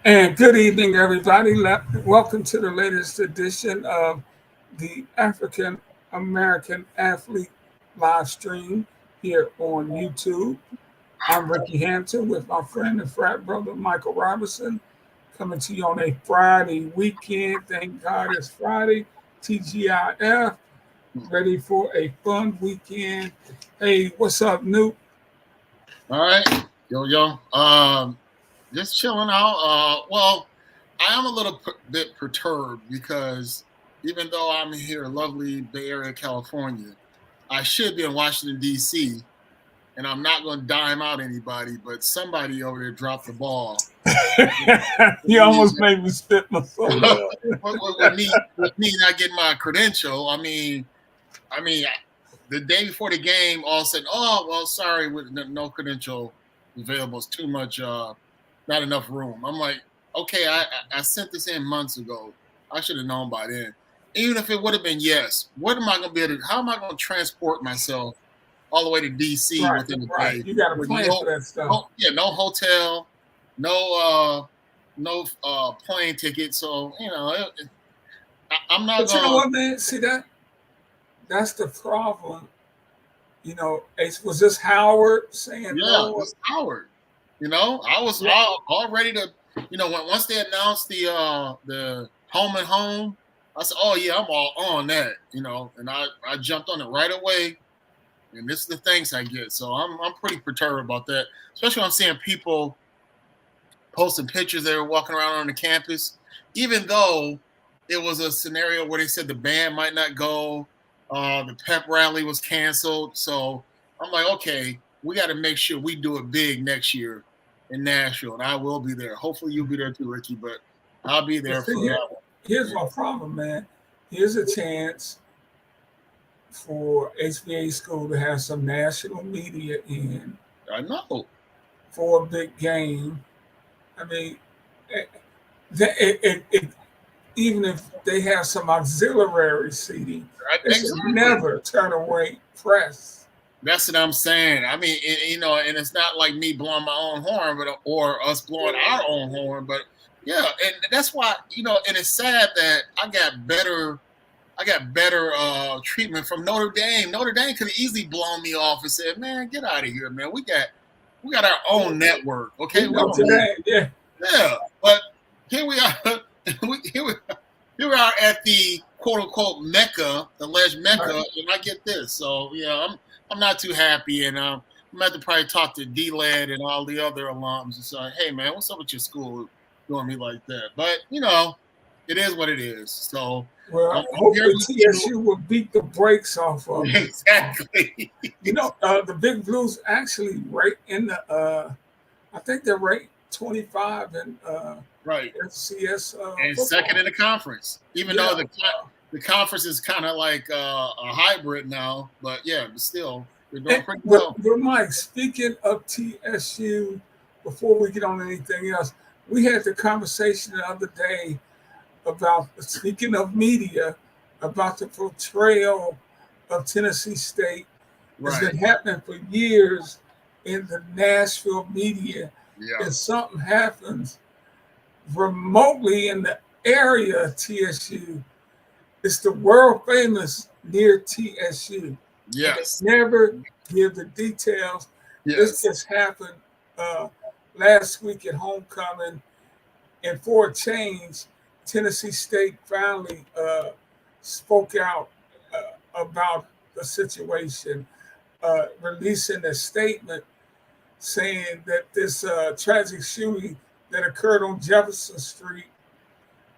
And good evening, everybody. Welcome to the latest edition of the African American Athlete live stream here on YouTube. I'm Rickey Hampton with my friend and frat brother Michael Roberson, coming to you on a Friday weekend. Thank God it's Friday. TGIF, ready for a fun weekend. Hey, what's up, Newt? All right, yo. Just chilling out. Well, I am a little bit perturbed because even though I'm here, in lovely Bay Area, California, I should be in Washington D.C. and I'm not going to dime out anybody, but somebody over there dropped the ball. You almost made me spit my soda. with me not getting my credential. I mean, the day before the game, all said, "Oh, well, sorry, with no credential available, it's too much, not enough room." I'm like, okay, I sent this in months ago. I should have known by then. Even if it would have been yes, what am I going to be able to? How am I going to transport myself all the way to DC Right, within a right. day? You got to With plan for that stuff. no hotel, no plane ticket. So I'm not But you know going. what, man? See that? That's the problem. Was this Howard saying Yeah, no? it's Howard. I was Yeah. all ready to. Once they announced the home and home, I said, "Oh yeah, I'm all on that." And I jumped on it right away. And this is the thanks I get. So I'm pretty perturbed about that, especially when I'm seeing people posting pictures they were walking around on the campus, even though it was a scenario where they said the band might not go, the pep rally was canceled. So I'm like, okay, we got to make sure we do it big next year in Nashville, and I will be there. Hopefully, you'll be there too, Ricky, but I'll be But there see, for that here's my problem, man. Here's a chance for HBA school to have some national media in one. I know. for a big game. I mean, it, it, even if they have some auxiliary seating, they should Exactly. never turn away press. That's what I'm saying. I mean, and it's not like me blowing my own horn, but or us blowing our own horn, but yeah, and that's why and it's sad that I got better treatment from Notre Dame. Notre Dame could have easily blown me off and said, "Man, get out of here, man. We got our own network, okay? We don't Notre need." Dame, yeah. Yeah, but here we are. Here we are at the quote unquote Mecca, alleged Mecca, Right. and I get this. So yeah, I'm not too happy, and I'm gonna have to probably talk to D-Lad and all the other alums and say, hey man, what's up with your school doing me like that? But it is what it is. So I'm Well, here hopefully with you. TSU will beat the brakes off of it. Exactly. The Big Blues actually right in the, I think they're ranked 25 in Right. FCS And second football. in the conference, even Yeah. though the conference is kind of like a hybrid now, but yeah, but still they're doing pretty well. But Mike, speaking of TSU, before we get on anything else, we had the conversation the other day about, speaking of media, about the portrayal of Tennessee State. It's Right. been happening for years in the Nashville media. Yeah. If something happens remotely in the area of TSU, it's the world famous near TSU. And they Yes. never give the details. This Yes. just happened uh, last week at homecoming, and for a change, Tennessee State finally spoke out about the situation, releasing a statement saying that this tragic shooting that occurred on Jefferson Street,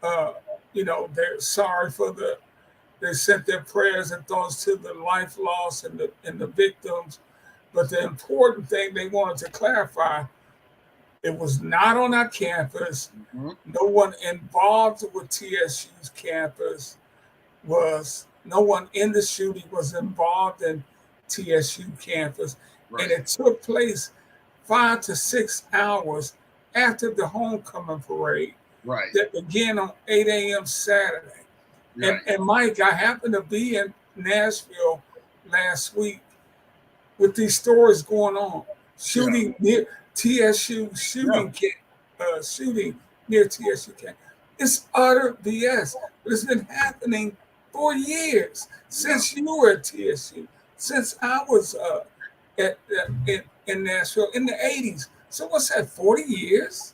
uh, they're sorry for they sent their prayers and thoughts to the life loss and the victims. But the important thing they wanted to clarify, it was not on our campus. Mhm. No one involved with TSU's campus no one in the shooting was involved in TSU campus. And Right. it took place 5 to 6 hours after the homecoming parade Right. that began on 8 a.m. Saturday. And, Right. and Mike, I happened to be in Nashville last week with these stories going on. Yeah. Shooting near TSU Yeah. shooting near TSU campus. It's utter BS. But it's been happening for years since you were at TSU, since I was in Nashville in the 80s. So what's that, 40 years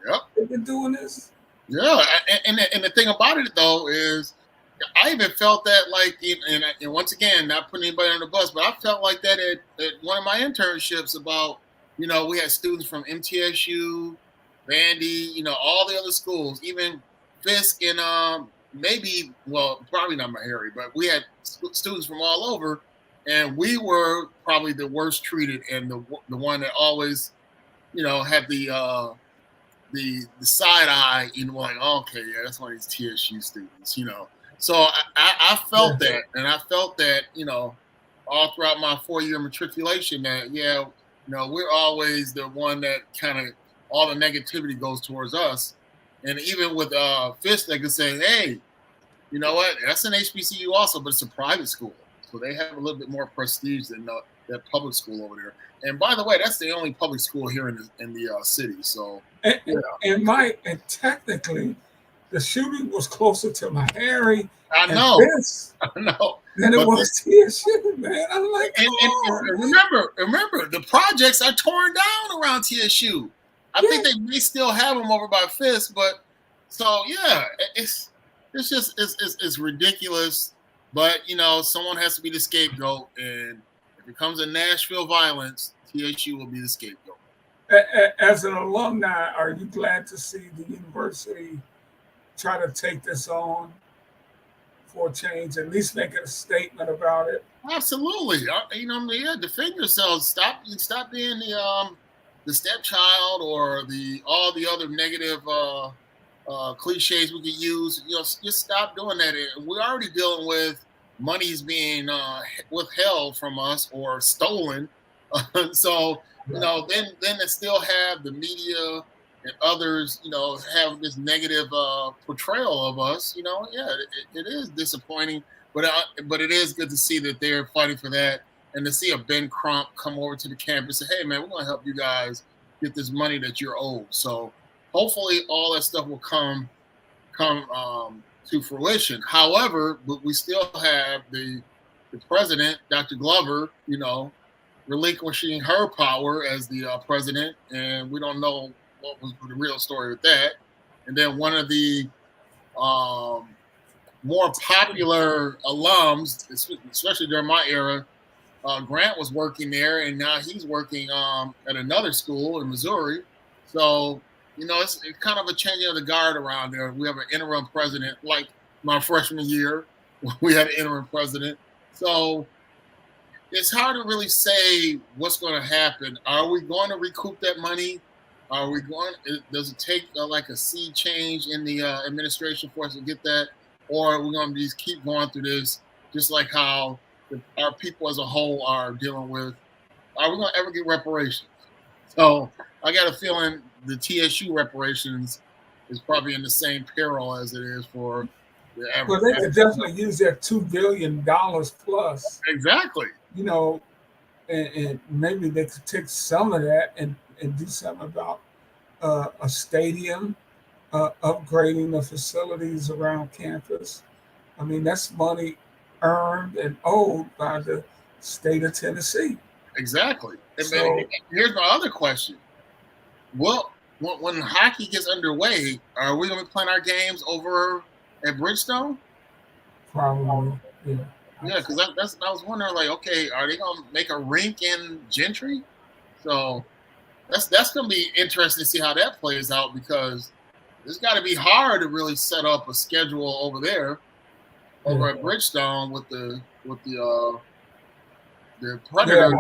Yep. they've been doing this? Yeah, and the thing about it though is, I even felt that like, and once again, not putting anybody on the bus, but I felt like that at one of my internships about, we had students from MTSU, Vandy, all the other schools, even Fisk and maybe, well, probably not Meharry, but we had students from all over, and we were probably the worst treated and the one that always, had the side eye, like, oh, okay, yeah, that's one of these TSU students, So I felt that, and I felt that, all throughout my 4-year matriculation that, we're always the one that kind of all the negativity goes towards us. And even with Fisk, they could say, hey, you know what? That's an HBCU also, but it's a private school. So they have a little bit more prestige than that public school over there. And by the way, that's the only public school here in the city. So, and technically, the shooting was closer to Meharry. I know. Than it was TSU, man. I'm like, and remember, the projects are torn down around TSU. I think they may still have them over by Fisk, but so yeah, it's just it's ridiculous. But someone has to be the scapegoat, and if it comes to Nashville violence, TSU will be the scapegoat. As an alumni, are you glad to see the university try to take this on for a change, at least make a statement about it? Absolutely. Defend yourselves. Stop being the stepchild or all the other negative cliches we could use. Just stop doing that. We're already dealing with monies being withheld from us or stolen. So then they still have the media and others, have this negative portrayal of us. It is disappointing, but it is good to see that they're fighting for that, and to see a Ben Crump come over to the campus and say, hey, man, we're going to help you guys get this money that you're owed. So hopefully all that stuff will come to fruition. However, we still have the president, Dr. Glover, relinquishing her power as the president, and we don't know what was the real story with that. And then one of the more popular alums, especially during my era, Grant was working there, and now he's working at another school in Missouri. So, it's kind of a changing of the guard around there. We have an interim president, like my freshman year, we had an interim president. So it's hard to really say what's going to happen. Are we going to recoup that money? Does it take like a sea change in the administration for us to get that? Or are we going to just keep going through this, just like how our people as a whole are dealing with? Are we going to ever get reparations? So I got a feeling the TSU reparations is probably in the same peril as it is for the average. Well, they could definitely use that $2 billion plus. Exactly. And maybe they could take some of that and do something about a stadium, upgrading the facilities around campus. I mean, that's money earned and owed by the state of Tennessee. Exactly. And here's my other question. Well, when hockey gets underway, are we going to be playing our games over at Bridgestone? Probably, yeah. Yeah, because I was wondering, like, okay, are they going to make a rink in Gentry? So that's going to be interesting to see how that plays out, because it's got to be hard to really set up a schedule over there, over at Bridgestone with the Predators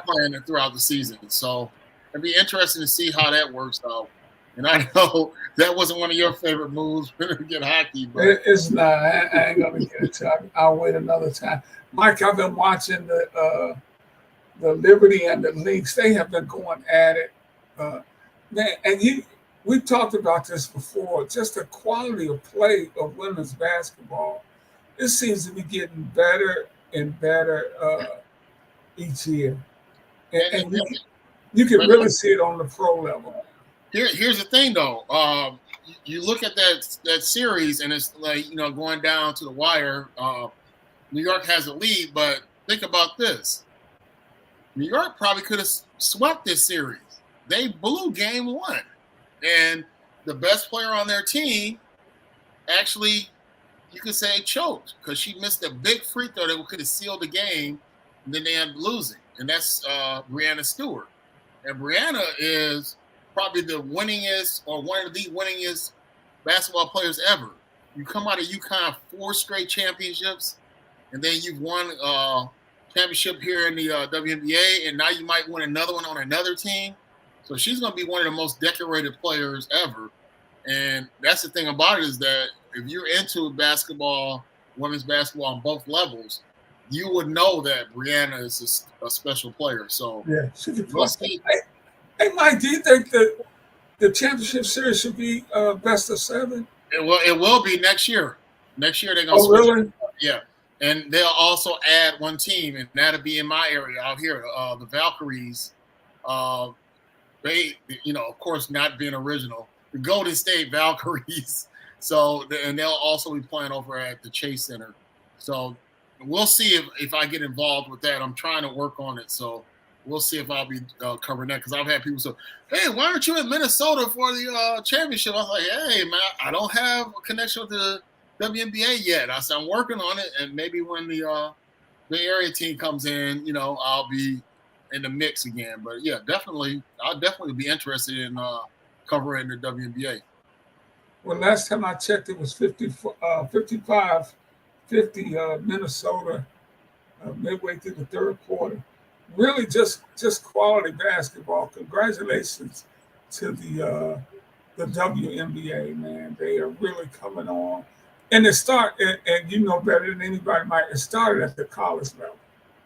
playing it throughout the season. So it'd be interesting to see how that works out. And I know that wasn't one of your favorite moves to get hockey, but it's not. I ain't gonna get it. I'll wait another time. Mike, I've been watching the Liberty and the Lynx. They have been going at it, man. And we've talked about this before. Just the quality of play of women's basketball, it seems to be getting better and better each year, and you can really see it on the pro level. Here's the thing, though. you look at that series, and it's like, going down to the wire. New York has a lead, but think about this: New York probably could have swept this series. They blew game one, and the best player on their team actually, you could say, choked because she missed a big free throw that could have sealed the game, and then they ended up losing. And that's Breanna Stewart. And Breanna is probably the winningest, or one of the winningest basketball players ever. You come out of UConn 4 straight championships, and then you've won championship here in the WNBA, and now you might win another one on another team. So she's going to be one of the most decorated players ever. And that's the thing about it, is that if you're into basketball, women's basketball on both levels, you would know that Breanna is a special player. So yeah, she can play. Hey, Mike, do you think that the championship series should be best of 7? It will be next year. Next year they're going to switch. Really? Yeah. And they'll also add one team, and that'll be in my area out here, the Valkyries. They, of course, not being original, the Golden State Valkyries. So, and they'll also be playing over at the Chase Center. So we'll see if I get involved with that. I'm trying to work on it. So we'll see if I'll be covering that, because I've had people say, hey, why aren't you in Minnesota for the championship? I was like, hey, man, I don't have a connection with the WNBA yet. I said, I'm working on it, and maybe when the area team comes in, I'll be in the mix again. But yeah, I'll definitely be interested in covering the WNBA. Well, last time I checked, it was 55-50 Minnesota midway through the third quarter. Really just quality basketball. Congratulations to the WNBA, man. They are really coming on. And it started, and you know better than anybody, Mike, it started at the college level.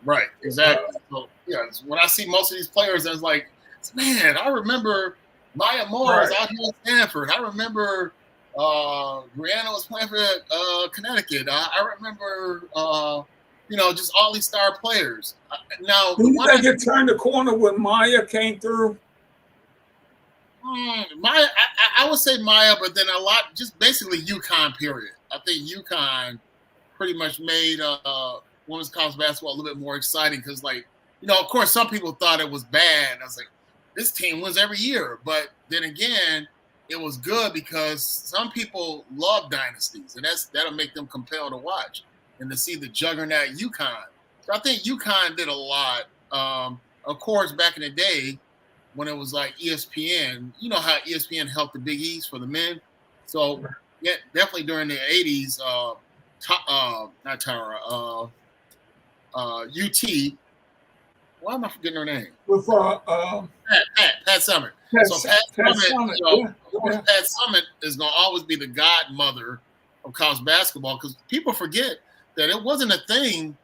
Right, exactly. So, yeah, when I see most of these players, it's like, man, I remember Maya Moore was out here at Stanford. I remember Breanna was playing for Connecticut. I remember, just all these star players. Now, did you think it turned the corner when Maya came through? Maya, I would say Maya, but then a lot, just basically UConn, period. I think UConn pretty much made women's college basketball a little bit more exciting because, of course, some people thought it was bad. I was like, this team wins every year. But then again, it was good because some people love dynasties, and that'll make them compelled to watch and to see the juggernaut UConn. So I think UConn did a lot. Of course, back in the day when it was like ESPN, you know how ESPN helped the Big East for the men. So yeah, definitely during the 80s, not Tara, UT. Why am I forgetting her name? With Pat Summitt. Pat Summitt is going to always be the godmother of college basketball, because people forget that it wasn't a thing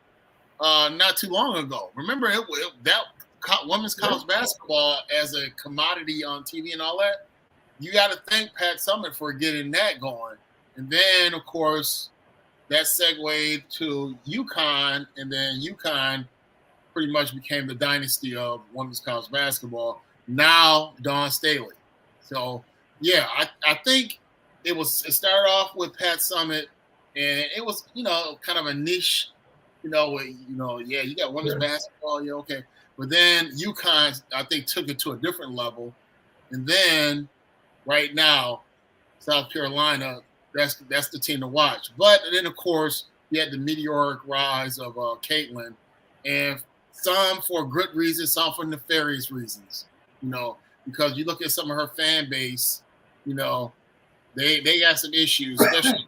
not too long ago. Remember that women's college basketball as a commodity on TV and all that? You got to thank Pat Summitt for getting that going. And then, of course, that segued to UConn, and then UConn pretty much became the dynasty of women's college basketball. Now, Dawn Staley. So, yeah, I think it started off with Pat Summitt, and it was, kind of a niche, you got women's basketball, yeah, okay. But then UConn, I think, took it to a different level. And then right now, South Carolina, that's the team to watch. But then, of course, you had the meteoric rise of Caitlin, and some for good reasons, some for nefarious reasons, because you look at some of her fan base, they got some issues, especially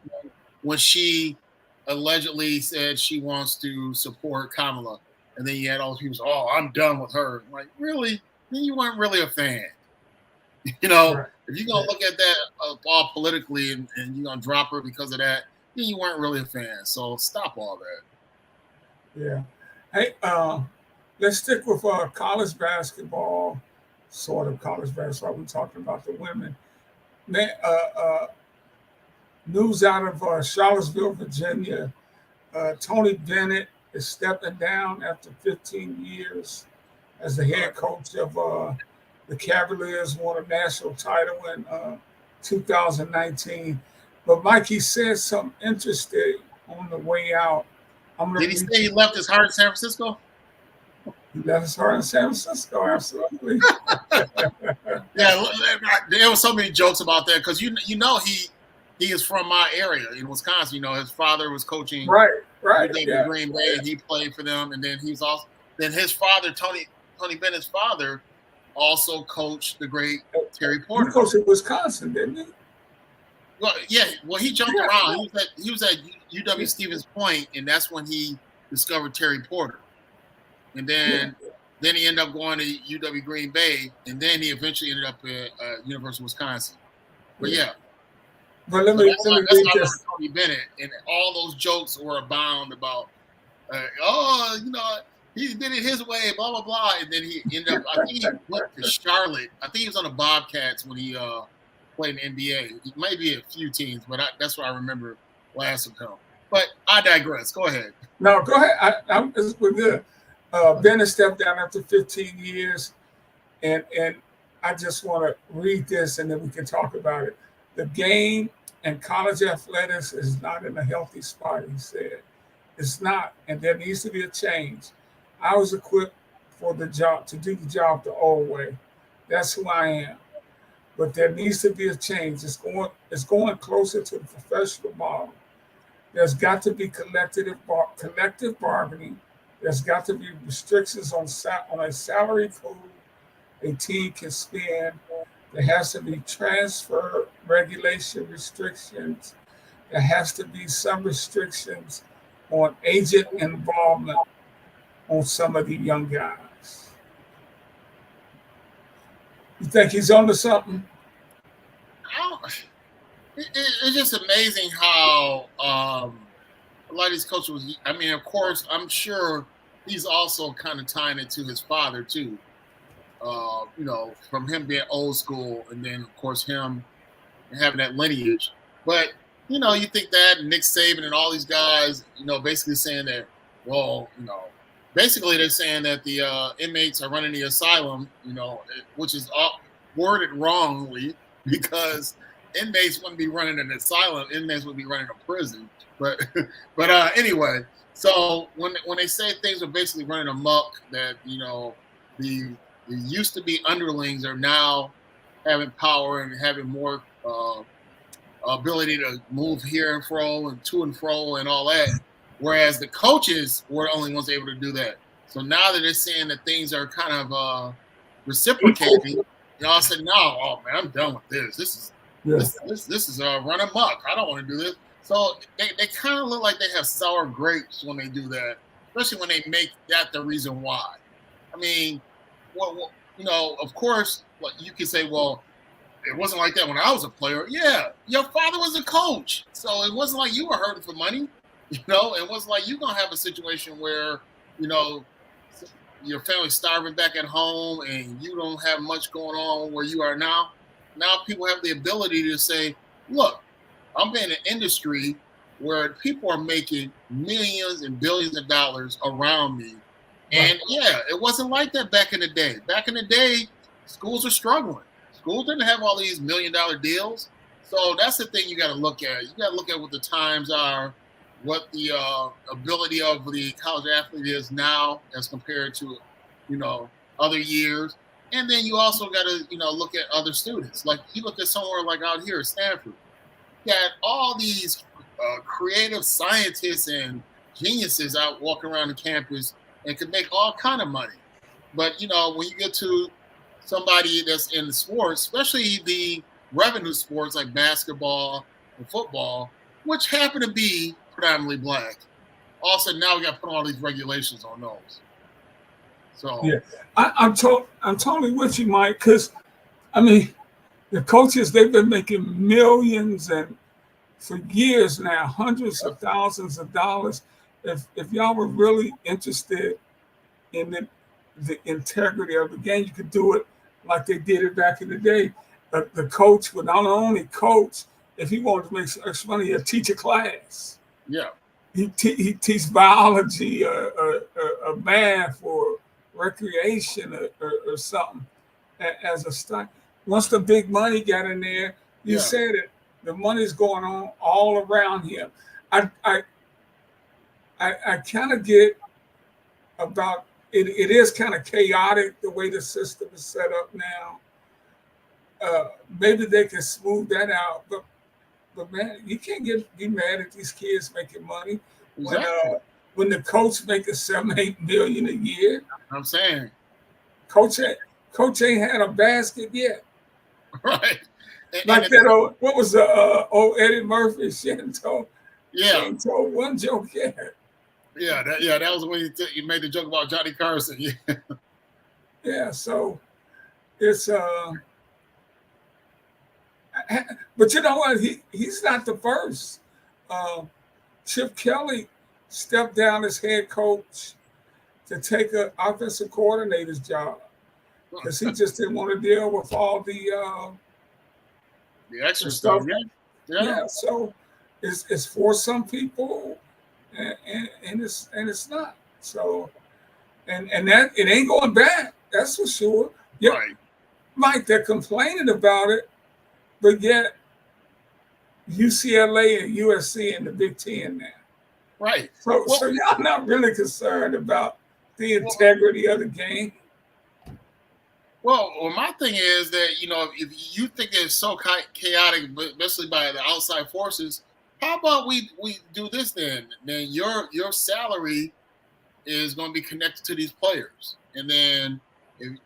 when she allegedly said she wants to support Kamala. And then you had all those people say, oh, I'm done with her. I'm like, really? Then you weren't really a fan. If you're going to look at that all politically and you're going to drop her because of that, then you weren't really a fan. So stop all that. Yeah. Hey, let's stick with college basketball, sort of college basketball. We're talking about the women. News out of Charlottesville, Virginia. Tony Bennett is stepping down after 15 years as the head coach of the Cavaliers, won a national title in 2019. But Mikey said something interesting on the way out. I'm Did going he to say he left his heart in San Francisco? He left his heart in San Francisco, absolutely. Yeah, there were so many jokes about that because you know he is from my area in Wisconsin. You know, his father was coaching Right, UW yeah. Green Bay, and he played for them. And then his father, Tony Bennett's father, also coached the great Terry He Porter. coached in Wisconsin, didn't he? Well, yeah. Well, he jumped around. Yeah. He was at UW Stevens Point, and that's when he discovered Terry Porter. And then he ended up going to UW Green Bay, and then he eventually ended up at University of Wisconsin. But yeah. But let me that's how I read remember this. Tony Bennett, and all those jokes were abound about, he did it his way, blah blah blah, and then he ended up. I think he went to Charlotte. I think he was on the Bobcats when he played in the NBA. It might be a few teams, but that's what I remember last of him. But I digress. Go ahead. No, go ahead. We're good. Bennett stepped down after 15 years, and I just want to read this, and then we can talk about it. The game and college athletics is not in a healthy spot, he said. It's not, and there needs to be a change. I was equipped for the job, to do the job the old way. That's who I am. But there needs to be a change. It's going closer to the professional model. There's got to be collective bargaining. There's got to be restrictions on a salary code a team can spend. There has to be transfer regulation restrictions. There has to be some restrictions on agent involvement on some of the young guys. You think he's onto something? It's just amazing how a lot of these coaches. I mean, of course, I'm sure he's also kind of tying it to his father too. From him being old school, and then of course him having that lineage. But you think that Nick Saban and all these guys, basically saying that, basically they're saying that the inmates are running the asylum, which is worded wrongly because inmates wouldn't be running an asylum; inmates would be running a prison. But anyway, so when they say things are basically running amok, that the used to be underlings are now having power and having more ability to move here and fro and to and fro and all that, whereas the coaches were the only ones able to do that. So now that they're saying that things are kind of reciprocating, y'all said, "No, oh man, I'm done with this. This is run amok. I don't want to do this." So they kind of look like they have sour grapes when they do that, especially when they make that the reason why. I mean, of course, you can say, well, it wasn't like that when I was a player. Yeah, your father was a coach, so it wasn't like you were hurting for money. It wasn't like you're gonna have a situation where your family's starving back at home and you don't have much going on where you are now. Now people have the ability to say, look, I'm in an industry where people are making millions and billions of dollars around me. And yeah, it wasn't like that back in the day. Back in the day, schools were struggling. Schools didn't have all these $1 million deals. So that's the thing you got to look at. You got to look at what the times are, what the ability of the college athlete is now as compared to, other years. And then you also got to, look at other students. Like you look at somewhere like out here at Stanford, you got all these creative scientists and geniuses out walking around the campus and could make all kind of money. But, when you get to somebody that's in the sports, especially the revenue sports like basketball and football, which happen to be predominantly black, also now we got to put all these regulations on those. So yeah, I'm totally with you, Mike, because I mean, the coaches, they've been making millions and for years now, hundreds of thousands of dollars. If y'all were really interested in the integrity of the game, you could do it like they did it back in the day. The coach would not only coach, if he wanted to make extra money, he'd teach a class. Yeah. He teach biology or math or recreation or something as a stunt. Once the big money got in there, You said it. The money's going on all around him. I kind of get about it. It is kind of chaotic the way the system is set up now. Maybe they can smooth that out, but man, you can't be mad at these kids making money Exactly. when the coach making $7-8 million a year. I'm saying, Coach ain't had a basket yet. right? Like that old, what was the old Eddie Murphy? She ain't told one joke yet. Yeah, that was when you made the joke about Johnny Carson. Yeah. Yeah, so it's but you know what? He's not the first. Chip Kelly stepped down as head coach to take an offensive coordinator's job because he just didn't want to deal with all the extra stuff. Yeah. So it's for some people, and it's not. So and that it ain't going back. That's for sure. Yeah, right. Mike, they're complaining about it, but yet UCLA and USC in the Big Ten now. Right. So y'all not really concerned about the integrity of the game. Well, my thing is that, if you think it's so chaotic, especially by the outside forces, how about we do this then? Then your salary is going to be connected to these players. And then, if,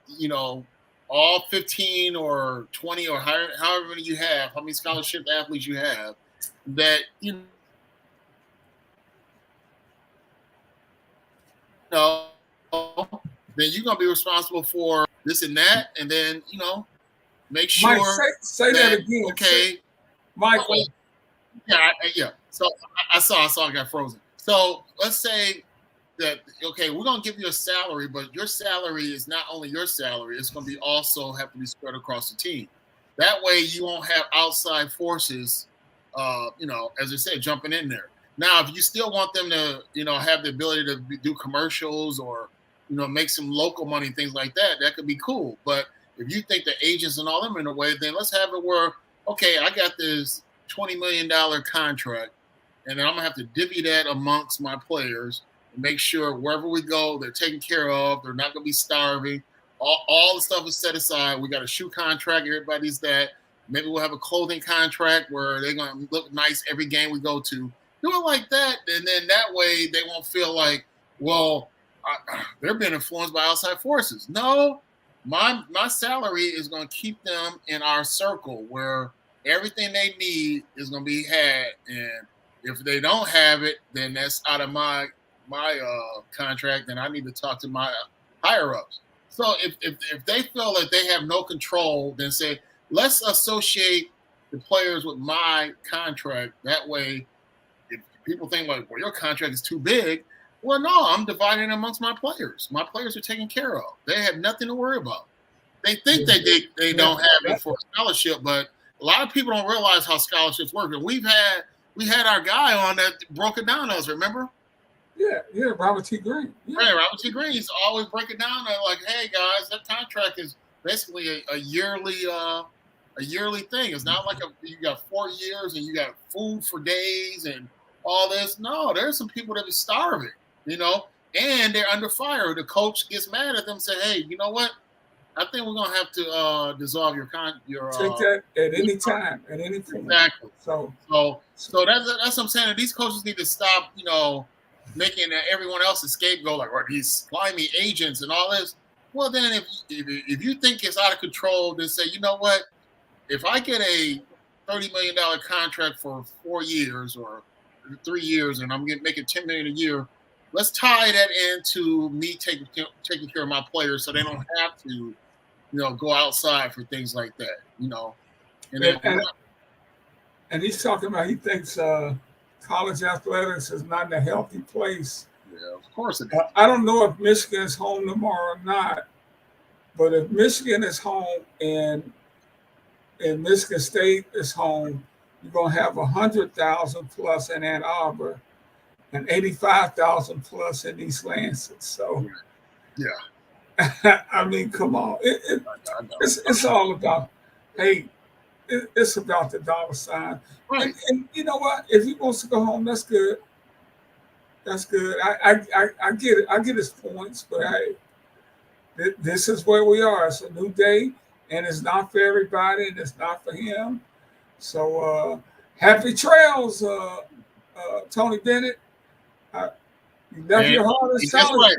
all 15 or 20 or however many you have, how many scholarship athletes you have, that, then you're going to be responsible for this and that. And then, make sure. Mike, say that again. Okay. Michael. Yeah. So I saw I got frozen. So let's say that, okay, we're going to give you a salary, but your salary is not only your salary, it's going to be also have to be spread across the team. That way you won't have outside forces, as I said, jumping in there. Now, if you still want them to, have the ability to do commercials or, make some local money, things like that, that could be cool. But if you think the agents and all them in a way, then let's have it where, okay, I got this $20 million contract, and then I'm going to have to divvy that amongst my players and make sure wherever we go, they're taken care of. They're not going to be starving. All the stuff is set aside. We got a shoe contract. Everybody's that. Maybe we'll have a clothing contract where they're going to look nice every game we go to. Do it like that, and then that way they won't feel like, well, they're being influenced by outside forces. No, my salary is going to keep them in our circle where everything they need is going to be had, and if they don't have it, then that's out of my contract, and I need to talk to my higher ups. So if they feel that they have no control, then say, let's associate the players with my contract. That way, if people think like, well, your contract is too big, well, no, I'm dividing amongst my players. My players are taken care of. They have nothing to worry about. They think they don't have it for a scholarship, but a lot of people don't realize how scholarships work. And we had our guy on that broke it down to us, remember? Yeah, Robert T. Green. Yeah. Right, Robert T. Green. He's always breaking down like, hey guys, that contract is basically a yearly thing. It's not like you got 4 years and you got food for days and all this. No, there's some people that are starving, and they're under fire. The coach gets mad at them and say, hey, you know what? I think we're gonna have to dissolve your take that at any time, at any point. Exactly. So that's what I'm saying. These coaches need to stop, making everyone else a scapegoat, like, these slimy agents and all this. Well, then if you think it's out of control, then say, you know what? If I get a $30 million contract for 4 years or 3 years, and I'm making $10 million a year, let's tie that into me taking care of my players, so they don't have to, go outside for things like that, And he's talking about he thinks college athletics is not in a healthy place. Yeah, of course it is. I don't know if Michigan is home tomorrow or not, but if Michigan is home and Michigan State is home, you're going to have 100,000 plus in Ann Arbor and 85,000 plus in East Lansing. So, yeah, I mean, come on. It's all about, hey, it's about the dollar sign. Right. And you know what? If he wants to go home, that's good. That's good. I get it. I get his points, but hey, this is where we are. It's a new day, and it's not for everybody, and it's not for him. So happy trails, Tony Bennett. Uh, you left And, your heart in and guess what? solid.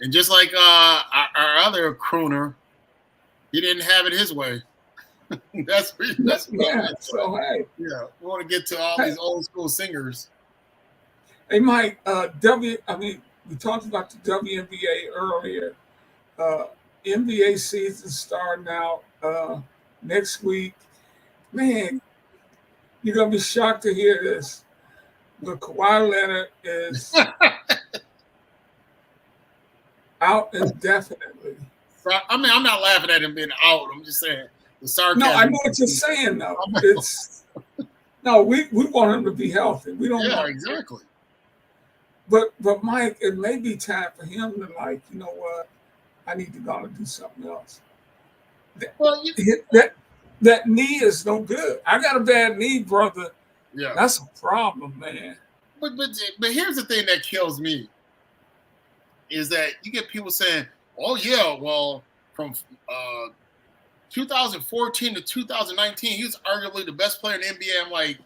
And just like our other crooner, he didn't have it his way. that's Yeah. So hey, yeah. We want to get to all hey, these old school singers. hey, Mike. I mean, we talked about the WNBA earlier. Uh, NBA season starting out next week. Man, you're gonna be shocked to hear this. The Kawhi Leonard is out indefinitely. So, I mean, I'm not laughing at him being out. I'm just saying the sarcasm. No, I know what you're saying though. It's no, we want him to be healthy. We don't Yeah, want exactly. but Mike, it may be time for him to like, you know what, I need to go and do something else. Well, That knee is no good. I got a bad knee, brother. yeah. That's a problem, man. But here's the thing that kills me is that you get people saying, "Oh yeah, well, from 2014 to 2019, he was arguably the best player in the NBA." I'm like,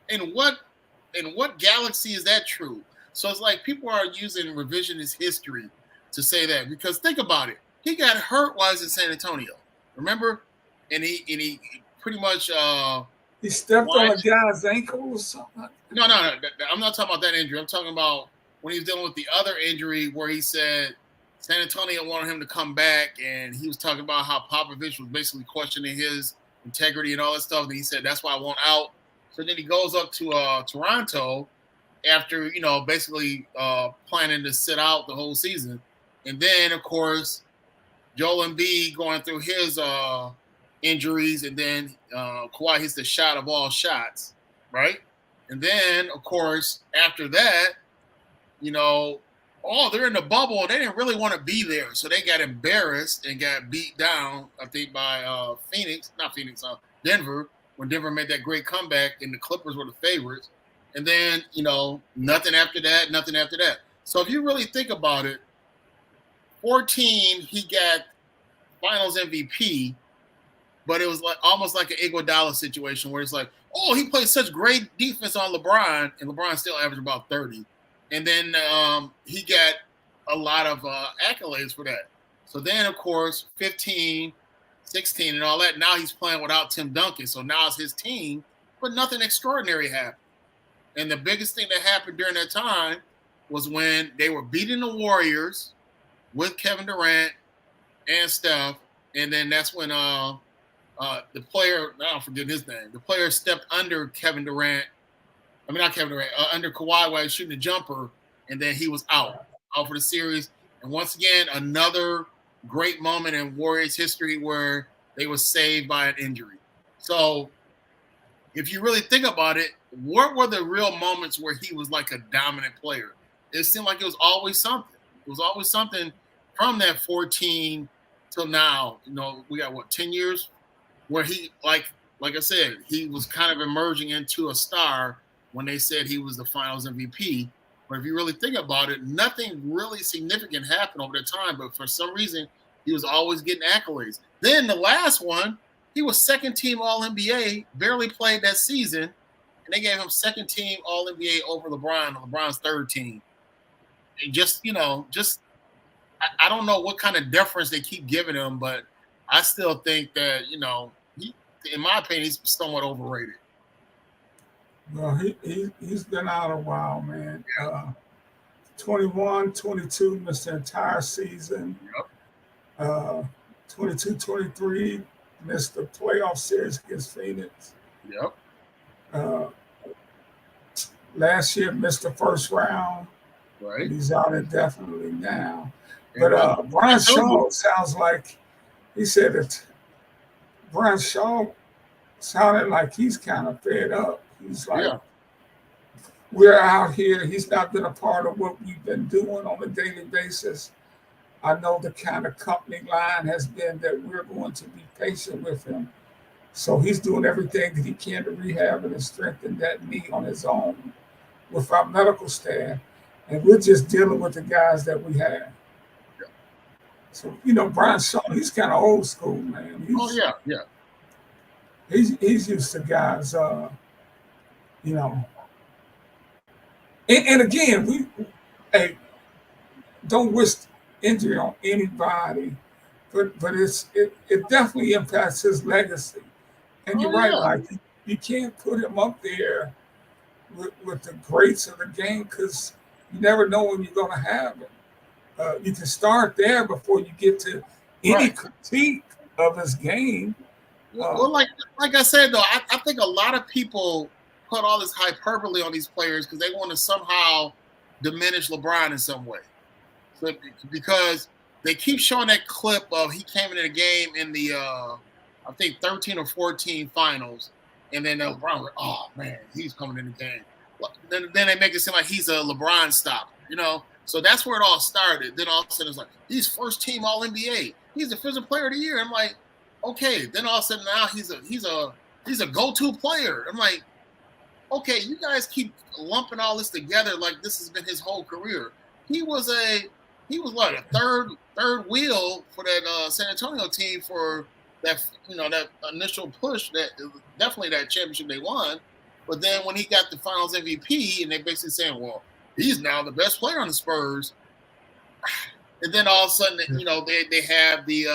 in what galaxy is that true? So it's like people are using revisionist history to say that, because think about it. He got hurt while he was in San Antonio. Remember? And he pretty much He stepped on a guy's ankle or something. No. I'm not talking about that injury. I'm talking about when he was dealing with the other injury where he said San Antonio wanted him to come back, and he was talking about how Popovich was basically questioning his integrity and all that stuff. And he said, that's why I want out. So then he goes up to Toronto after, basically planning to sit out the whole season. And then, of course, Joel Embiid going through his injuries, and then Kawhi hits the shot of all shots, right? And then, of course, after that, they're in the bubble, and they didn't really want to be there. So they got embarrassed and got beat down, I think, by Denver, when Denver made that great comeback, and the Clippers were the favorites. And then, nothing after that. So if you really think about it, 14, he got Finals MVP, but it was like almost like an Iguodala situation where it's like, oh, he played such great defense on LeBron, and LeBron still averaged about 30. And then he got a lot of accolades for that. So then, of course, 15, 16, and all that, now he's playing without Tim Duncan. So now it's his team, but nothing extraordinary happened. And the biggest thing that happened during that time was when they were beating the Warriors with Kevin Durant and Steph. And then that's when the player, I'm forgetting his name, the player stepped under Kevin Durant. I mean, not Kevin Durant, under Kawhi while he was shooting a jumper, and then he was out for the series. And once again, another great moment in Warriors history where they were saved by an injury. So if you really think about it, what were the real moments where he was like a dominant player? It seemed like it was always something. It was always something from that 14 till now. We got, 10 years? Where he, like I said, he was kind of emerging into a star when they said he was the Finals MVP. But if you really think about it, nothing really significant happened over the time. But for some reason, he was always getting accolades. Then the last one, he was second team All-NBA, barely played that season, and they gave him second team All-NBA over LeBron's third team. And I don't know what kind of deference they keep giving him, but I still think that, he, in my opinion, he's somewhat overrated. Well, he's been out a while, man. 21, 22, missed the entire season. Yep. 22, 23, missed the playoff series against Phoenix. Yep. Last year, missed the first round. Right. He's out indefinitely now. But Brian Shaw sounds like, he said that Brian Shaw sounded like he's kind of fed up. He's like, we're out here. He's not been a part of what we've been doing on a daily basis. I know the kind of company line has been that we're going to be patient with him. So he's doing everything that he can to rehab and strengthen that knee on his own without medical staff. And we're just dealing with the guys that we have. So, Brian Shaw, he's kind of old school, man. Oh yeah, yeah. He's used to guys, you know. And again, hey, don't wish injury on anybody, but it definitely impacts his legacy. And you're Oh right, yeah. like you can't put him up there with the greats of the game because you never know when you're going to have him. You can start there before you get to any Right. critique of his game. Well, like I said though, I think a lot of people put all this hyperbole on these players because they want to somehow diminish LeBron in some way. So because they keep showing that clip of he came into the game in the I think 13 or 14 finals, and then LeBron was, oh man, he's coming in the game. Then they make it seem like he's a LeBron stopper, So that's where it all started. Then all of a sudden it's like he's first team All NBA. He's Defensive Player of the Year. I'm like, okay. Then all of a sudden now he's a go-to player. I'm like, okay, you guys keep lumping all this together like this has been his whole career. He was like a third wheel for that San Antonio team for that that initial push, that definitely that championship they won. But then when he got the Finals MVP, and they basically saying, well, he's now the best player on the Spurs, and then all of a sudden they have the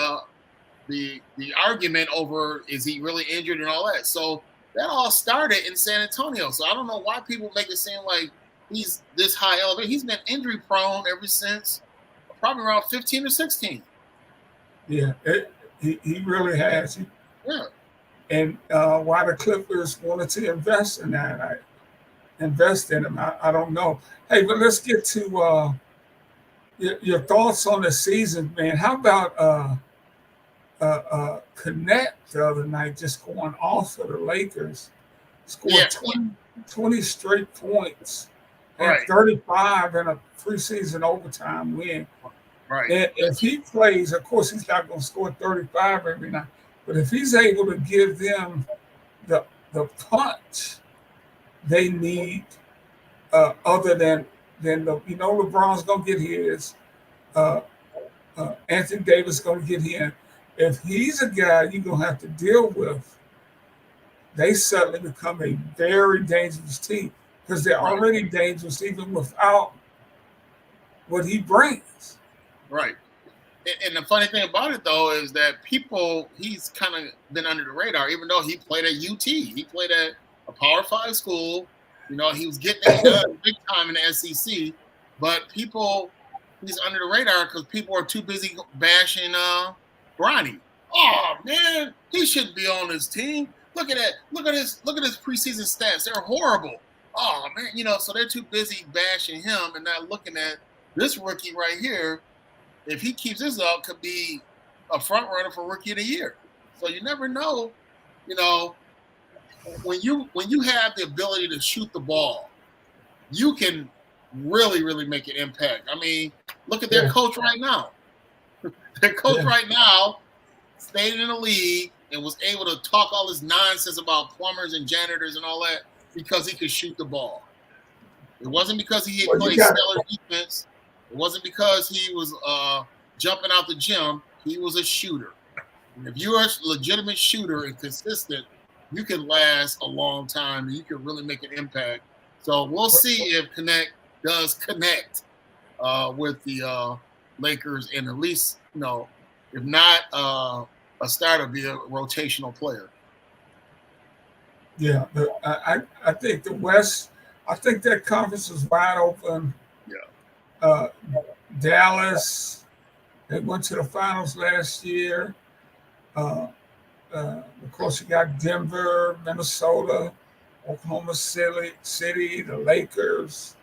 argument over is he really injured and all that. So that all started in San Antonio. So I don't know why people make it seem like he's this high elevated. He's been injury prone ever since probably around 15 or 16. Yeah, he really has. Yeah. And why the Clippers wanted to invest in that, invest in him, I don't know. Hey, but let's get to your thoughts on the season, man. How about Connect the other night, just going off for the Lakers, scored 20 straight points and Right. 35 in a preseason overtime win. Right. And if he plays, of course, he's not going to score 35 every night. But if he's able to give them the punch they need, other than LeBron's going to get his, Anthony Davis going to get him. If he's a guy you're going to have to deal with, they suddenly become a very dangerous team because they're already dangerous even without what he brings. Right. And the funny thing about it, though, is that he's kind of been under the radar, even though he played at UT. He played at a Power 5 school. He was getting it done big time in the SEC. But he's under the radar because people are too busy bashing Bronny. Oh, man, he shouldn't be on this team. Look at that. Look at his preseason stats. They're horrible. Oh, man, so they're too busy bashing him and not looking at this rookie right here. If he keeps this up, could be a front runner for Rookie of the Year. So you never know, when you have the ability to shoot the ball, you can really, really make an impact. I mean, look at their coach right now. Their coach right now stayed in the league and was able to talk all this nonsense about plumbers and janitors and all that because he could shoot the ball. It wasn't because he had played stellar defense. It wasn't because he was jumping out the gym. He was a shooter. And if you're a legitimate shooter and consistent, you can last a long time and you can really make an impact. So we'll see if Connect does connect with the Lakers, and at least, if not a starter, be a rotational player. Yeah, but I think the West, I think that conference is wide open. Dallas, they went to the finals last year. Of course, you got Denver, Minnesota, Oklahoma City, the Lakers.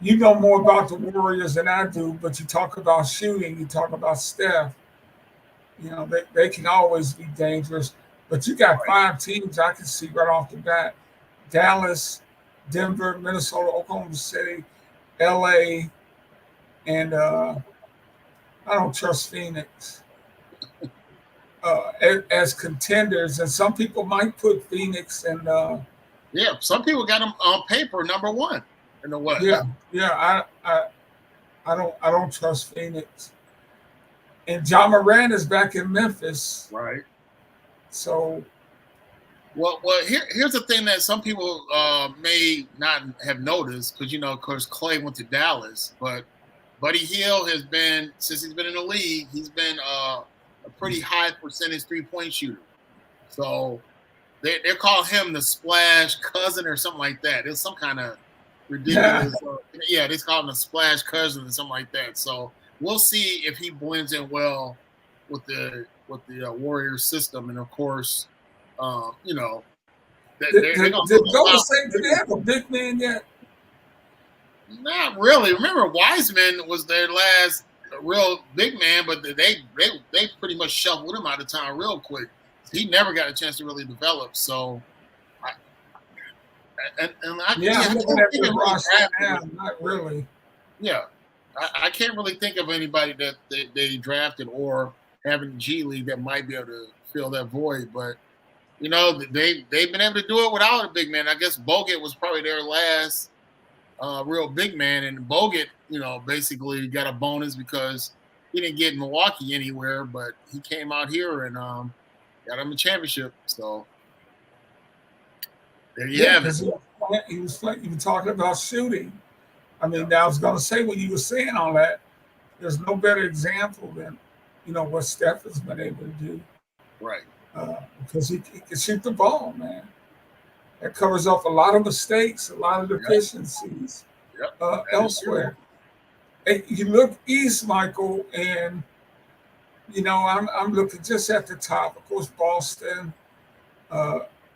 You know more about the Warriors than I do, but you talk about shooting, you talk about Steph. They can always be dangerous. But you got 5 teams I can see right off the bat: Dallas, Denver, Minnesota, Oklahoma City, LA, and I don't trust Phoenix. as contenders, and some people might put Phoenix and Yeah, some people got them on paper number one in the West. I don't trust Phoenix. And John Moran is back in Memphis, Right. so Well, here's the thing that some people may not have noticed because of course, Clay went to Dallas, but Buddy Hield has been, since he's been in the league, he's been a pretty high percentage 3-point shooter. So they're calling him the splash cousin or something like that. It's some kind of ridiculous. They call him the splash cousin or something like that. So we'll see if he blends in well with the Warriors system, and of course, they're did going Golden State, do they have a big man yet? Not really. Remember, Wiseman was their last real big man, but they pretty much shuffled him out of town real quick. He never got a chance to really develop. So, not really. Yeah, I can't really think of anybody that they drafted or have in the G League that might be able to fill that void. But they've been able to do it without a big man. I guess Bogut was probably their last real big man, and Bogut, basically got a bonus because he didn't get Milwaukee anywhere, but he came out here and got him a championship. So there you have it. He was talking about shooting. I mean, I was going to say, when you were saying all that, there's no better example than what Steph has been able to do. Right. Because he can shoot the ball, man. That covers up a lot of mistakes, a lot of deficiencies elsewhere. And you look east, Michael, and I'm looking just at the top. Of course, Boston,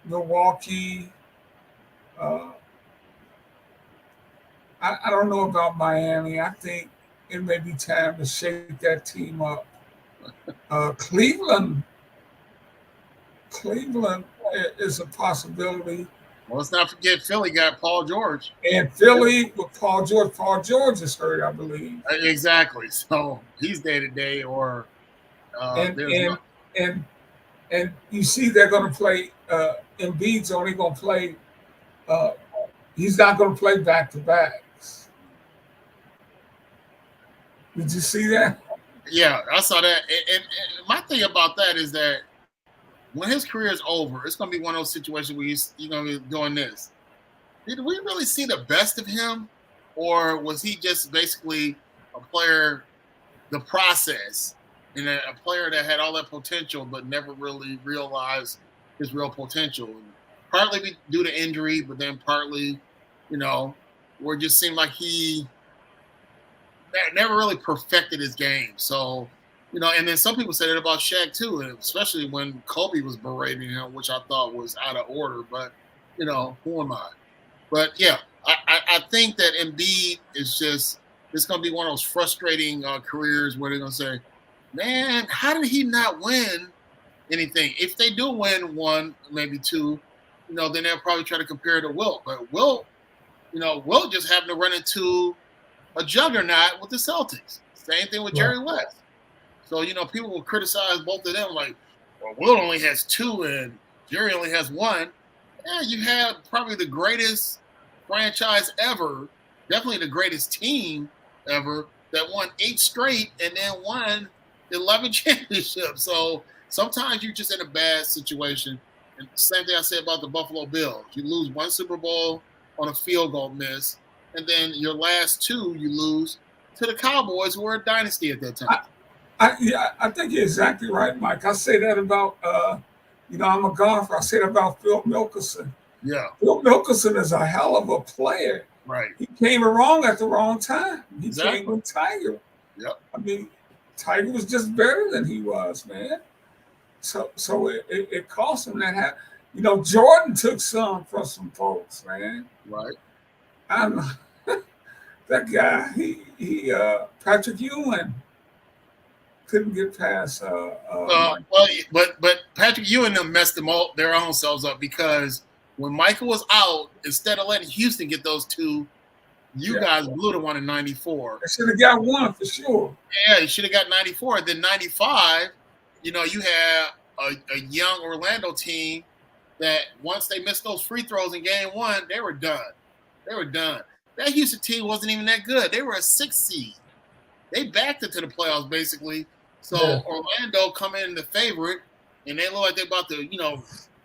Milwaukee. I don't know about Miami. I think it may be time to shake that team up. Cleveland is a possibility. Well, let's not forget Philly got Paul George. And Philly with Paul George. Paul George is hurt, I believe. Exactly. So he's day to day, or and you see they're going to play. Embiid's only going to play. He's not going to play back to backs. Did you see that? Yeah, I saw that. And my thing about that is that when his career is over, it's going to be one of those situations where he's going to be doing this. Did we really see the best of him? Or was he just basically a player, the process, and a player that had all that potential but never really realized his real potential? And partly due to injury, but then partly, where it just seemed like he never really perfected his game. So, and then some people said it about Shaq too, and especially when Kobe was berating him, which I thought was out of order. But who am I? But yeah, I think that Embiid is it's going to be one of those frustrating careers where they're going to say, "Man, how did he not win anything?" If they do win one, maybe two, then they'll probably try to compare it to Wilt. But Wilt just happened to run into a juggernaut with the Celtics. Same thing with Jerry West. So, people will criticize both of them like, well, Wilt only has two and Jerry only has one. Yeah, you have probably the greatest franchise ever, definitely the greatest team ever that won 8 straight and then won 11 championships. So sometimes you're just in a bad situation. And same thing I said about the Buffalo Bills. You lose one Super Bowl on a field goal miss, and then your last 2 you lose to the Cowboys, who were a dynasty at that time. I think you're exactly right, Mike. I say that about, I'm a golfer. I say that about Phil Mickelson. Yeah. Phil Mickelson is a hell of a player. Right. He came along at the wrong time. He Exactly. came with Tiger. Yep. I mean, Tiger was just better than he was, man. So it cost him that. Jordan took some from some folks, man. Right. That guy, he Patrick Ewing couldn't get past. But Patrick Ewing them messed their own selves up because when Michael was out, instead of letting Houston get those 2, you guys blew the one in '94. They should have got one for sure. Yeah, you should have got '94. Then '95, you had a young Orlando team that once they missed those free throws in game one, they were done. They were done. That Houston team wasn't even that good. They were a 6th seed. They backed it to the playoffs, basically. So Orlando come in the favorite, and they look like they're about to,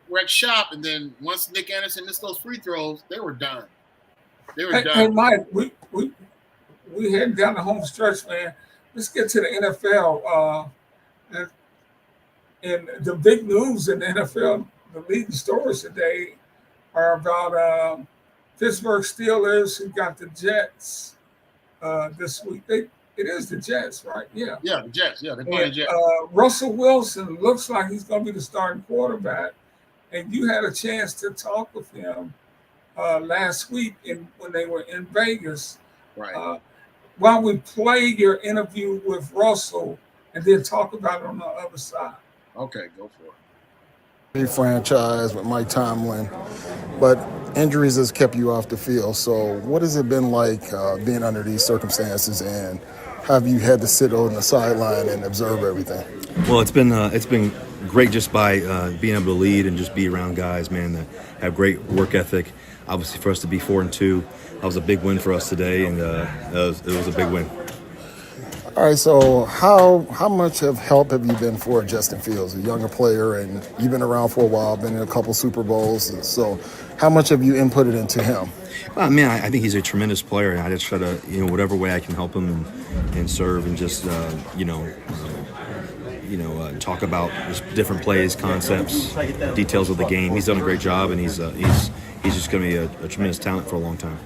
wreck shop. And then once Nick Anderson missed those free throws, they were done. They were done. Hey, Mike, we heading down the home stretch, man. Let's get to the NFL. And the big news in the NFL, the leading stories today are about Pittsburgh Steelers who got the Jets this week. It is the Jets, right? Yeah. Yeah, the Jets. Yeah, they're playing the Jets. Russell Wilson looks like he's going to be the starting quarterback. And you had a chance to talk with him last week when they were in Vegas. Right. Why don't we play your interview with Russell and then talk about it on the other side? Okay, go for it. Big franchise with Mike Tomlin, but injuries has kept you off the field. So what has it been like being under these circumstances, and have you had to sit on the sideline and observe everything? Well, it's been great just by being able to lead and just be around guys, man, that have great work ethic. Obviously, for us to be 4-2, that was a big win for us today, and it was a big win. All right, so how much of help have you been for Justin Fields, a younger player, and you've been around for a while, been in a couple Super Bowls. So how much have you inputted into him? Well, man, I think he's a tremendous player, and I just try to, whatever way I can help him and serve and just, talk about just different plays, concepts, details of the game. He's done a great job, and he's just going to be a tremendous talent for a long time.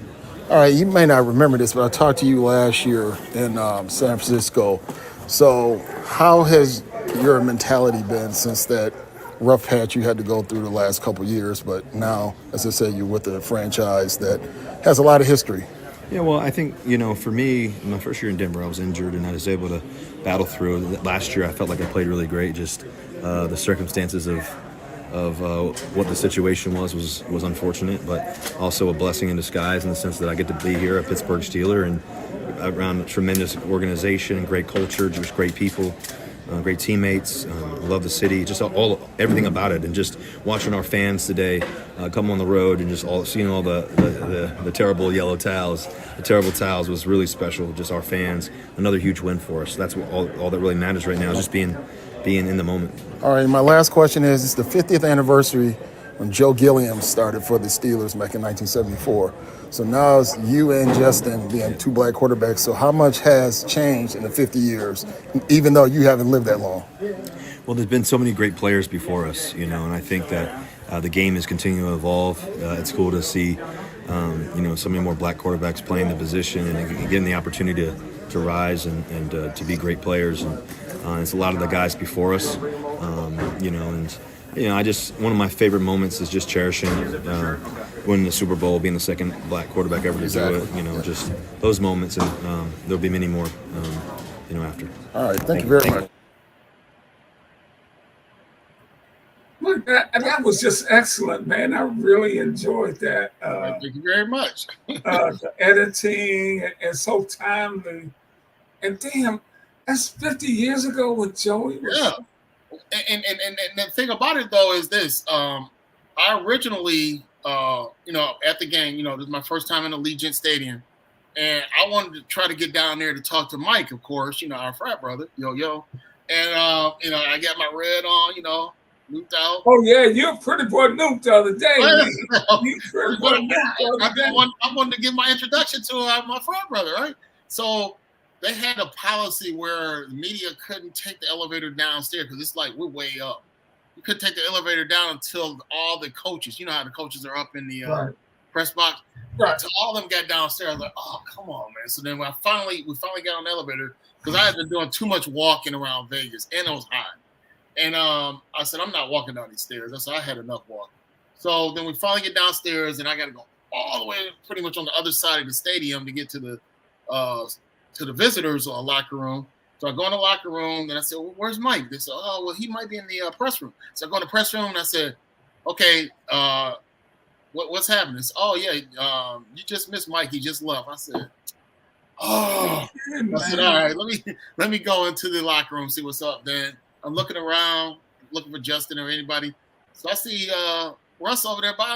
All right, you may not remember this, but I talked to you last year in San Francisco. So how has your mentality been since that rough patch you had to go through the last couple of years? But now, as I said, you're with a franchise that has a lot of history. Yeah, well, I think, for me, my first year in Denver, I was injured, and I was able to battle through. Last year, I felt like I played really great. Just the circumstances of what the situation was unfortunate, but also a blessing in disguise in the sense that I get to be here, a Pittsburgh Steeler, and around a tremendous organization and great culture, just great people, great teammates. Love the city, just everything about it, and just watching our fans today come on the road and just seeing all the terrible yellow towels. The terrible towels was really special. Just our fans, another huge win for us. That's what all that really matters right now, is just being in the moment. All right, my last question is, it's the 50th anniversary when Joe Gilliam started for the Steelers back in 1974. So now it's you and Justin being two black quarterbacks. So how much has changed in the 50 years, even though you haven't lived that long? Well, there's been so many great players before us, and I think that the game is continuing to evolve. It's cool to see, so many more black quarterbacks playing the position and getting the opportunity to rise and to be great players. And it's a lot of the guys before us, I just, one of my favorite moments is just cherishing winning the Super Bowl, being the second black quarterback ever to do it. Just those moments, and there'll be many more, after. All right, thank you very much. Look, that was just excellent, man. I really enjoyed that. Thank you very much. The editing and so timely. And damn, that's 50 years ago with Joey. Yeah. And the thing about it, though, is this. I originally, at the game, this is my first time in Allegiant Stadium. And I wanted to try to get down there to talk to Mike, of course, our frat brother, yo. And, I got my red on, looped out. Oh, yeah, you're a pretty boy Nuke the other day. I wanted to give my introduction to my frat brother, right? So they had a policy where the media couldn't take the elevator downstairs because it's like we're way up. You couldn't take the elevator down until all the coaches, how the coaches are up in the press box. Right. Until all of them got downstairs. I was like, oh, come on, man. So then we finally got on the elevator because I had been doing too much walking around Vegas and it was hot. And I said, I'm not walking down these stairs. I said, I had enough walking. So then we finally get downstairs and I got to go all the way pretty much on the other side of the stadium to get to the visitors' locker room. So I go in the locker room, and I said, well, where's Mike? They said, oh, well, he might be in the press room. So I go in the press room, and I said, okay, what's happening? Said, oh, yeah, you just missed Mike. He just left. I said, oh. I said, all right, let me go into the locker room, see what's up. Then I'm looking around looking for Justin or anybody. So I see Russ over there by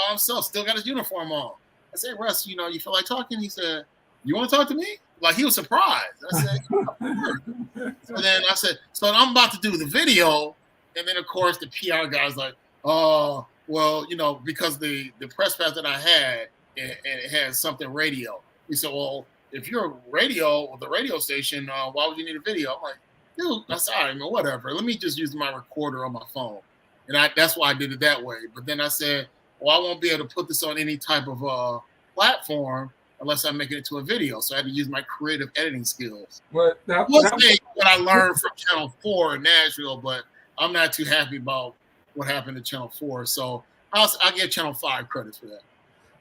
himself, still got his uniform on. I said, Russ, you feel like talking? He said, you want to talk to me? Like, he was surprised. I said, sure. So then I said, so I'm about to do the video. And then, of course, the PR guy's like, oh, well, because the press pass that I had, it had something radio. He said, well, if you're a the radio station, why would you need a video? I'm like, dude, that's all right, man, whatever. Let me just use my recorder on my phone. And that's why I did it that way. But then I said, well, I won't be able to put this on any type of platform unless I make it into a video. So I had to use my creative editing skills. But What I learned from Channel 4 in Nashville, but I'm not too happy about what happened to Channel 4. So I'll give Channel 5 credit for that.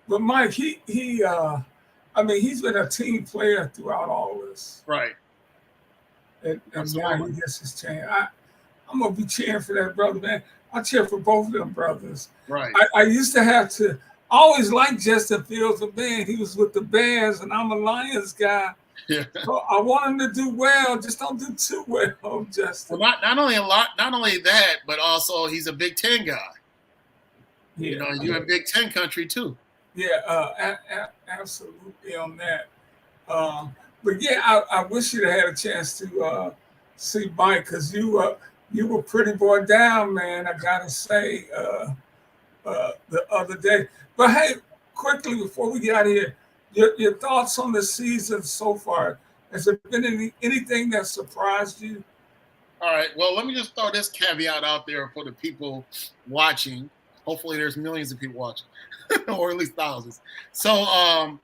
But Mike, he's been a team player throughout all this. Right. And now he gets his chance. I'm going to be cheering for that brother, man. I cheer for both of them brothers. Right. I used to have to always like Justin Fields, but man, he was with the Bears, and I'm a Lions guy. Yeah. So I want him to do well. Just don't do too well, Justin. Well, not only that, but also he's a Big Ten guy. Yeah, you're in Big Ten country too. Yeah, absolutely on that. But yeah, I wish you'd had a chance to see Mike, because you were pretty boy down, man. I gotta say, the other day. But hey, quickly before we get out of here, your thoughts on the season so far. Has there been anything that surprised you? All right. Well, let me just throw this caveat out there for the people watching. Hopefully, there's millions of people watching, or at least thousands. So,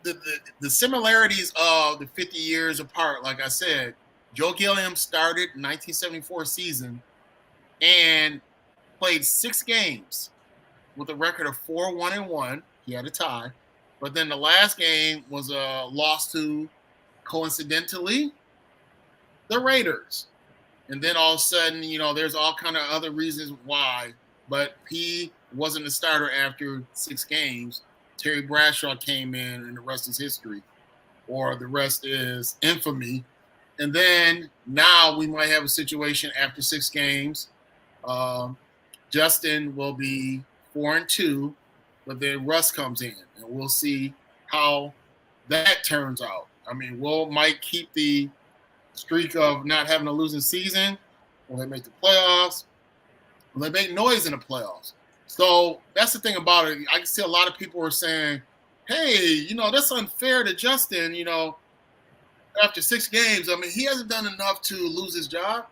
the similarities of the 50 years apart, like I said, Joe Gilliam started in 1974 season and played 6 games with a record of 4-1-1. He had a tie. But then the last game was a loss to, coincidentally, the Raiders. And then all of a sudden, there's all kind of other reasons why. But he wasn't a starter after 6 games. Terry Bradshaw came in, and the rest is history. Or the rest is infamy. And then now we might have a situation after 6 games. Justin will be 4-2, but then Russ comes in, and we'll see how that turns out. I mean, will Mike keep the streak of not having a losing season? Will they make the playoffs? Will they make noise in the playoffs? So that's the thing about it. I can see a lot of people are saying, hey, that's unfair to Justin, after 6 games. I mean, he hasn't done enough to lose his job.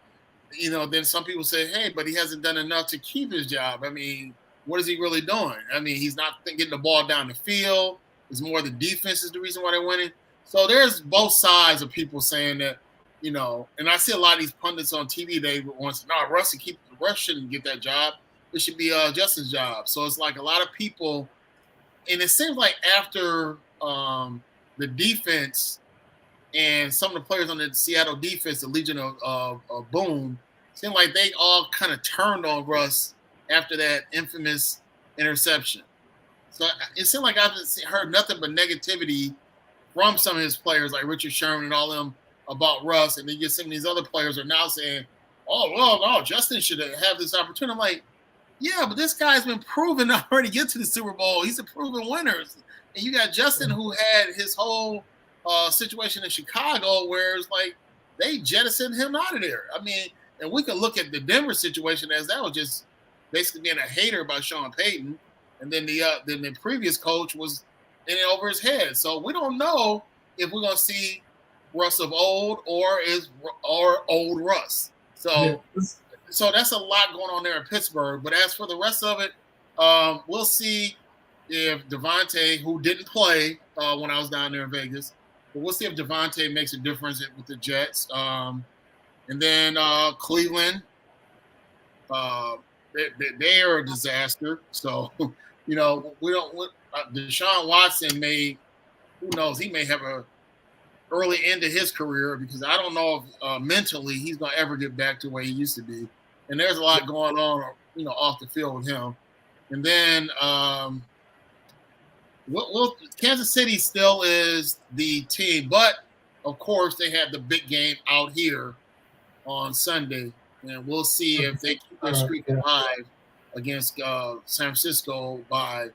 Then some people say, hey, but he hasn't done enough to keep his job. I mean, what is he really doing? I mean, he's not getting the ball down the field. It's more the defense is the reason why they're winning. So there's both sides of people saying that, and I see a lot of these pundits on TV, they want to say, no, Russ shouldn't get that job. It should be Justin's job. So it's like a lot of people, and it seems like after the defense and some of the players on the Seattle defense, the Legion of Boom, seemed like they all kind of turned on Russ after that infamous interception. So it seemed like I haven't heard nothing but negativity from some of his players, like Richard Sherman and all them, about Russ. And then you get some of these other players are now saying, oh, well, no, Justin should have this opportunity. I'm like, yeah, but this guy's been proven to already get to the Super Bowl. He's a proven winner. And you got Justin, who had his whole situation in Chicago where it's like they jettisoned him out of there. I mean, and we can look at the Denver situation as that was just basically being a hater about Sean Payton. And then the previous coach was in it over his head. So we don't know if we're going to see Russ of old or old Russ. So that's a lot going on there in Pittsburgh. But as for the rest of it, we'll see if Devontae, who didn't play when I was down there in Vegas, but we'll see if Devontae makes a difference with the Jets. And then Cleveland, they are a disaster. So, we don't. Deshaun Watson who knows? He may have a early end of his career because I don't know if mentally he's going to ever get back to where he used to be. And there's a lot going on, off the field with him. And then Kansas City still is the team, but of course they had the big game out here on Sunday and we'll see if they keep their streak alive against San Francisco by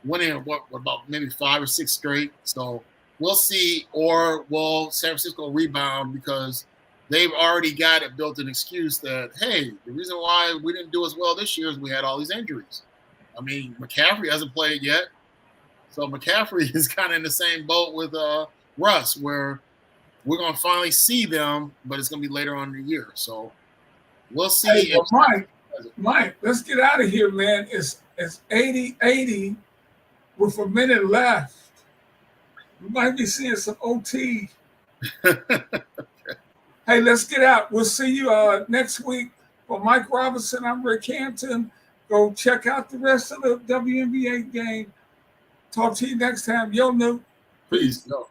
winning what about maybe 5 or 6 straight. So we'll see, or will San Francisco rebound because they've already got it built an excuse that, hey, the reason why we didn't do as well this year is we had all these injuries. I mean, McCaffrey hasn't played yet. So McCaffrey is kind of in the same boat with Russ, where we're going to finally see them, but it's going to be later on in the year. So we'll see. Hey, well, Mike, let's get out of here, man. It's 80-80 with a minute left. We might be seeing some OT. Hey, let's get out. We'll see you next week. For Mike Roberson, I'm Rick Hampton. Go check out the rest of the WNBA game. Talk to you next time. Yo, Newt. Peace. Yo.